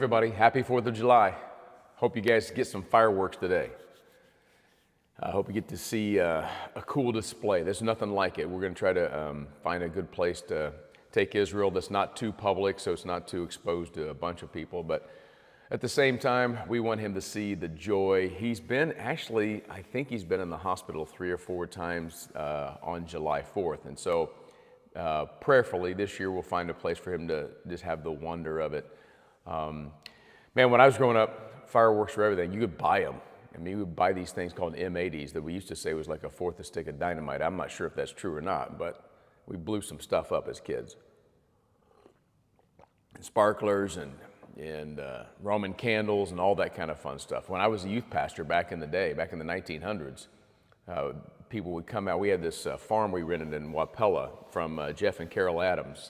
everybody. Happy 4th of July. Hope you guys get some fireworks today. I hope you get to see a cool display. There's nothing like it. We're going to try to find a good place to take Israel that's not too public, so it's not too exposed to a bunch of people. But at the same time, we want him to see the joy. He's been, actually, I think he's been in the hospital 3 or 4 times on July 4th. And so prayerfully, this year we'll find a place for him to just have the wonder of it. Man, when I was growing up, fireworks were everything. You could buy them. I mean, you would buy these things called M80s that we used to say was like a fourth a stick of dynamite. I'm not sure if that's true or not, but we blew some stuff up as kids. Sparklers and Roman candles and all that kind of fun stuff. When I was a youth pastor back in the day, back in the 1900s, people would come out. We had this farm we rented in Wapella from Jeff and Carol Adams'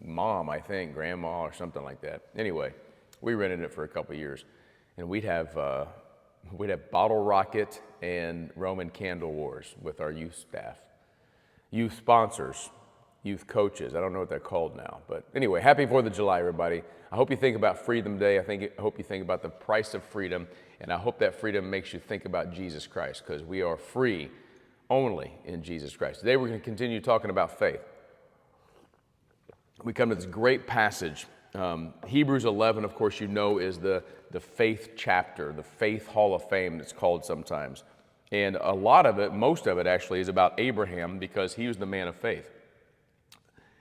mom, I think, grandma or something like that. Anyway, we rented it for a couple of years, and we'd have bottle rocket and Roman candle wars with our youth staff, youth sponsors, youth coaches. I don't know what they're called now, but anyway, happy 4th of July, everybody. I hope you think about Freedom Day. I hope you think about the price of freedom, and I hope that freedom makes you think about Jesus Christ, because we are free only in Jesus Christ. Today we're going to continue talking about faith. We come to this great passage. Hebrews 11, of course, you know, is the faith chapter, the faith hall of fame, it's called sometimes. And a lot of it, most of it actually, is about Abraham, because he was the man of faith.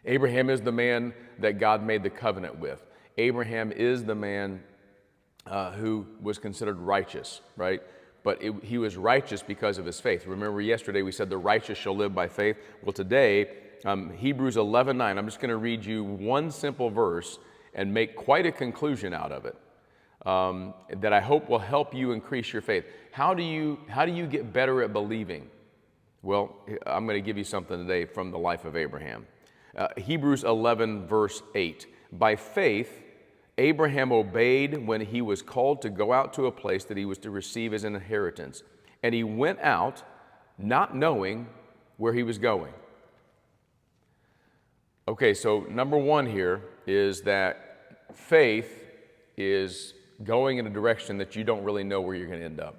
Abraham is the man that God made the covenant with. Abraham is the man who was considered righteous, right? But he was righteous because of his faith. Remember yesterday we said the righteous shall live by faith. Well, today, Hebrews 11:9, I'm just going to read you one simple verse and make quite a conclusion out of it that I hope will help you increase your faith. How do you get better at believing? Well, I'm going to give you something today from the life of Abraham. Hebrews 11, verse 8. By faith, Abraham obeyed when he was called to go out to a place that he was to receive as an inheritance. And he went out not knowing where he was going. Okay, so number one here is that faith is going in a direction that you don't really know where you're going to end up.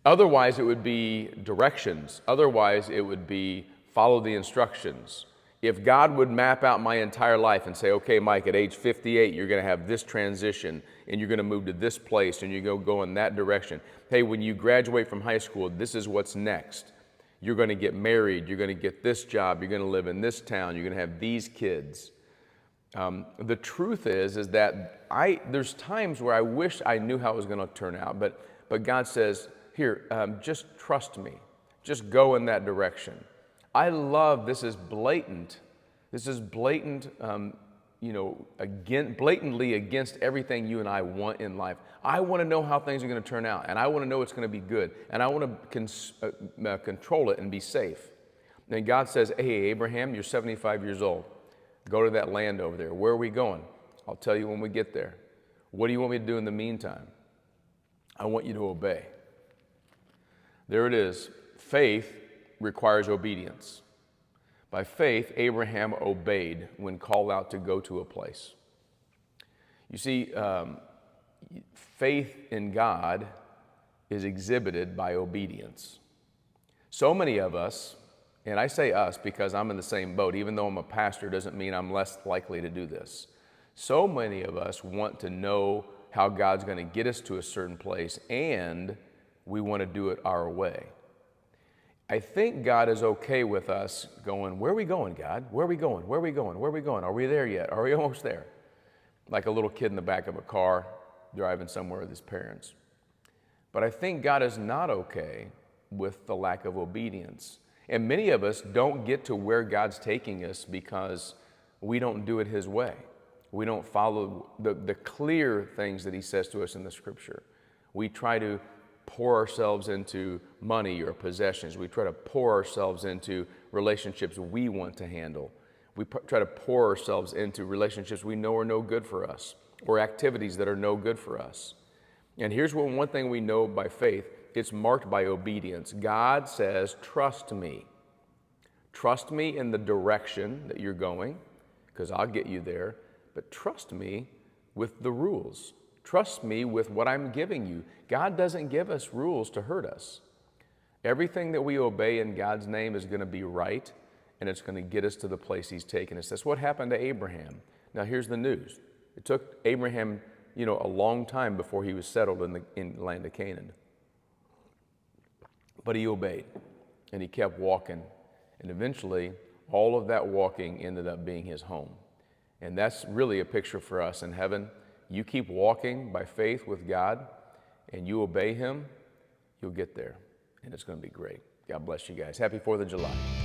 Otherwise, it would be directions. Otherwise, it would be follow the instructions. If God would map out my entire life and say, okay, Mike, at age 58, you're going to have this transition, and you're going to move to this place, and you're going to go in that direction. Hey, when you graduate from high school, this is what's next. You're going to get married, you're going to get this job, you're going to live in this town, you're going to have these kids. The truth is that there's times where I wish I knew how it was going to turn out, but God says, here, just trust me. Just go in that direction. I love, this is blatant, blatantly against everything you and I want in life. I want to know how things are going to turn out, and I want to know it's going to be good, and I want to control it and be safe. And God says, hey, Abraham, you're 75 years old. Go to that land over there. Where are we going? I'll tell you when we get there. What do you want me to do in the meantime? I want you to obey. There it is. Faith requires obedience. By faith, Abraham obeyed when called out to go to a place. You see, faith in God is exhibited by obedience. So many of us, and I say us because I'm in the same boat, even though I'm a pastor doesn't mean I'm less likely to do this. So many of us want to know how God's going to get us to a certain place, and we want to do it our way. I think God is okay with us going, where are we going, God? Where are we going? Where are we going? Where are we going? Are we there yet? Are we almost there? Like a little kid in the back of a car driving somewhere with his parents. But I think God is not okay with the lack of obedience. And many of us don't get to where God's taking us because we don't do it His way. We don't follow the clear things that He says to us in the Scripture. We try to pour ourselves into money or possessions. We try to pour ourselves into relationships we want to handle. We try to pour ourselves into relationships we know are no good for us, or activities that are no good for us. And here's one thing we know by faith. It's marked by obedience. God says, trust me. Trust me in the direction that you're going, because I'll get you there. but trust me with the rules. Trust me with what I'm giving you. God doesn't give us rules to hurt us. Everything that we obey in God's name is going to be right, and it's going to get us to the place He's taken us. That's what happened to Abraham. Now here's the news. It took Abraham, a long time before he was settled in the land of Canaan. But he obeyed, and he kept walking. And eventually, all of that walking ended up being his home. And that's really a picture for us in heaven. You keep walking by faith with God, and you obey Him, you'll get there. And it's going to be great. God bless you guys. Happy 4th of July.